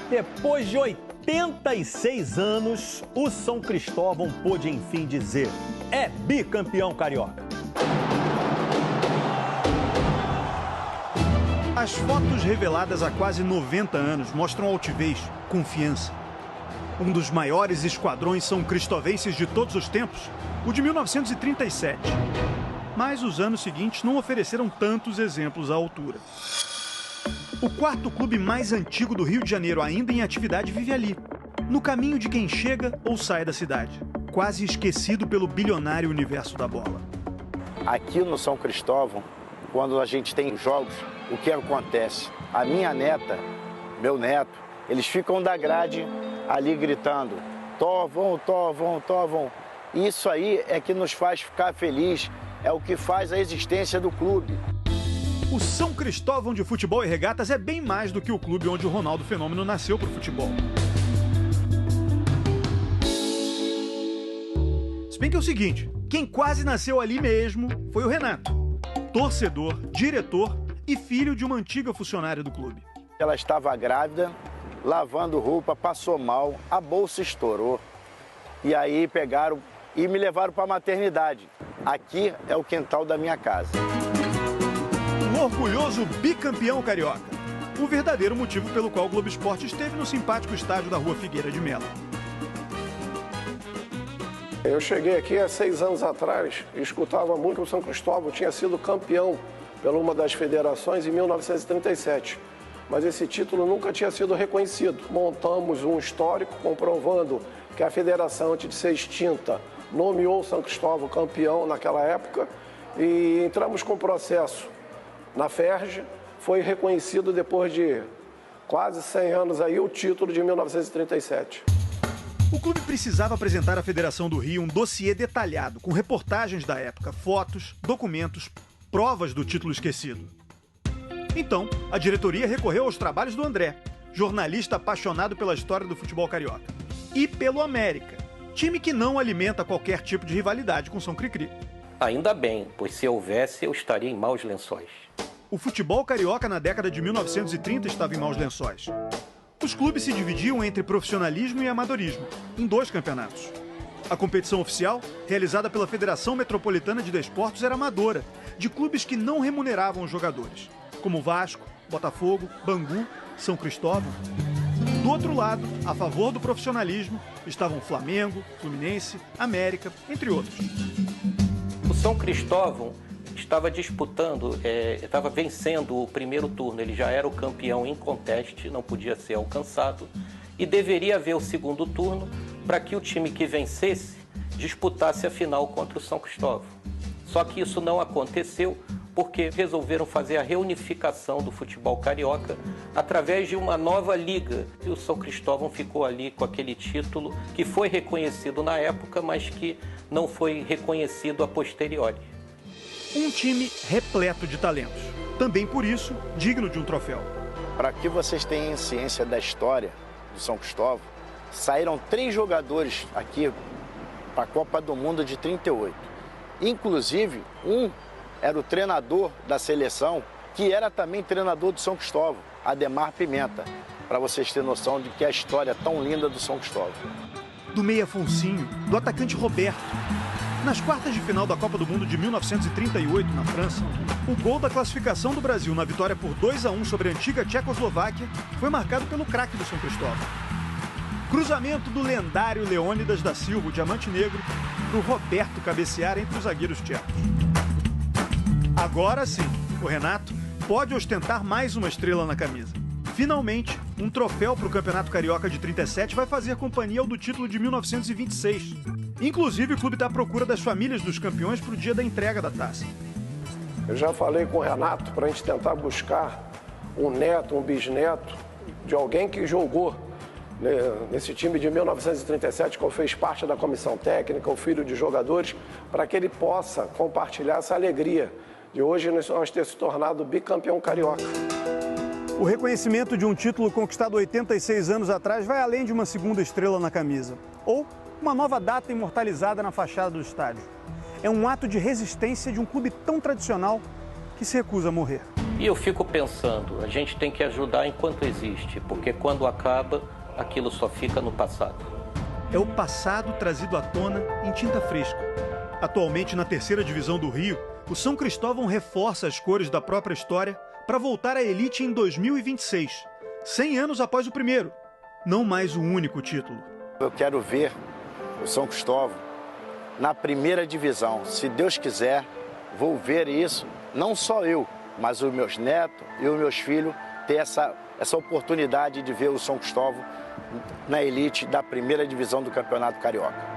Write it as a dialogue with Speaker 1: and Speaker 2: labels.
Speaker 1: Depois de 86 anos, o São Cristóvão pôde enfim dizer: é bicampeão carioca.
Speaker 2: As fotos reveladas há quase 90 anos mostram altivez, confiança. Um dos maiores esquadrões são cristovenses de todos os tempos, o de 1937. Mas os anos seguintes não ofereceram tantos exemplos à altura. O quarto clube mais antigo do Rio de Janeiro, ainda em atividade, vive ali, no caminho de quem chega ou sai da cidade, quase esquecido pelo bilionário universo da bola.
Speaker 3: Aqui no São Cristóvão, quando a gente tem jogos, o que acontece? A minha neta, meu neto, eles ficam da grade ali gritando: Tovão, Tovão, Tovão. Isso aí é que nos faz ficar feliz, é o que faz a existência do clube.
Speaker 2: O São Cristóvão de Futebol e Regatas é bem mais do que o clube onde o Ronaldo Fenômeno nasceu para o futebol. Se bem que é o seguinte, quem quase nasceu ali mesmo foi o Renato. Torcedor, diretor e filho de uma antiga funcionária do clube.
Speaker 3: Ela estava grávida, lavando roupa, passou mal, a bolsa estourou. E aí pegaram e me levaram para a maternidade. Aqui é o quintal da minha casa.
Speaker 2: O orgulhoso bicampeão carioca. O verdadeiro motivo pelo qual o Globo Esporte esteve no simpático estádio da Rua Figueira de Melo.
Speaker 4: Eu cheguei aqui há 6 anos atrás e escutava muito que o São Cristóvão tinha sido campeão pela uma das federações em 1937. Mas esse título nunca tinha sido reconhecido. Montamos um histórico comprovando que a federação, antes de ser extinta, nomeou o São Cristóvão campeão naquela época e entramos com o processo na FERJ. Foi reconhecido depois de quase 100 anos aí o título de 1937.
Speaker 2: O clube precisava apresentar à Federação do Rio um dossiê detalhado, com reportagens da época, fotos, documentos, provas do título esquecido. Então, a diretoria recorreu aos trabalhos do André, jornalista apaixonado pela história do futebol carioca. E pelo América, time que não alimenta qualquer tipo de rivalidade com São Cricri.
Speaker 5: Ainda bem, pois se houvesse, eu estaria em maus lençóis.
Speaker 2: O futebol carioca na década de 1930 estava em maus lençóis. Os clubes se dividiam entre profissionalismo e amadorismo, em 2 campeonatos. A competição oficial, realizada pela Federação Metropolitana de Desportos, era amadora, de clubes que não remuneravam os jogadores, como Vasco, Botafogo, Bangu, São Cristóvão. Do outro lado, a favor do profissionalismo, estavam Flamengo, Fluminense, América, entre outros.
Speaker 5: O São Cristóvão estava disputando, estava vencendo o primeiro turno. Ele já era o campeão inconteste, não podia ser alcançado. E deveria haver o segundo turno para que o time que vencesse disputasse a final contra o São Cristóvão. Só que isso não aconteceu porque resolveram fazer a reunificação do futebol carioca através de uma nova liga. E o São Cristóvão ficou ali com aquele título que foi reconhecido na época, mas que não foi reconhecido a posteriori.
Speaker 2: Um time repleto de talentos. Também por isso, digno de um troféu.
Speaker 3: Para que vocês tenham ciência da história do São Cristóvão, saíram 3 jogadores aqui para a Copa do Mundo de 38. Inclusive, um era o treinador da seleção, que era também treinador do São Cristóvão, Ademar Pimenta, para vocês terem noção de que a história é tão linda do São Cristóvão.
Speaker 2: Do meia Afonsinho, do atacante Roberto. Nas quartas de final da Copa do Mundo de 1938, na França, o gol da classificação do Brasil na vitória por 2-1 sobre a antiga Tchecoslováquia foi marcado pelo craque do São Cristóvão. Cruzamento do lendário Leônidas da Silva, o Diamante Negro, para o Roberto cabecear entre os zagueiros tchecos. Agora sim, o Renato pode ostentar mais uma estrela na camisa. Finalmente, um troféu para o Campeonato Carioca de 37 vai fazer companhia ao do título de 1926. Inclusive, o clube está à procura das famílias dos campeões para o dia da entrega da taça.
Speaker 4: Eu já falei com o Renato para a gente tentar buscar um neto, um bisneto de alguém que jogou nesse time de 1937, que fez parte da comissão técnica, o filho de jogadores, para que ele possa compartilhar essa alegria de hoje nós ter se tornado bicampeão carioca.
Speaker 2: O reconhecimento de um título conquistado 86 anos atrás vai além de uma segunda estrela na camisa, ou uma nova data imortalizada na fachada do estádio. É um ato de resistência de um clube tão tradicional que se recusa a morrer.
Speaker 5: E eu fico pensando, a gente tem que ajudar enquanto existe, porque quando acaba, aquilo só fica no passado.
Speaker 2: É o passado trazido à tona em tinta fresca. Atualmente, na terceira divisão do Rio, o São Cristóvão reforça as cores da própria história para voltar à elite em 2026, 100 anos após o primeiro, não mais o único título.
Speaker 3: Eu quero ver o São Cristóvão na primeira divisão. Se Deus quiser, vou ver isso, não só eu, mas os meus netos e os meus filhos ter essa oportunidade de ver o São Cristóvão na elite da primeira divisão do Campeonato Carioca.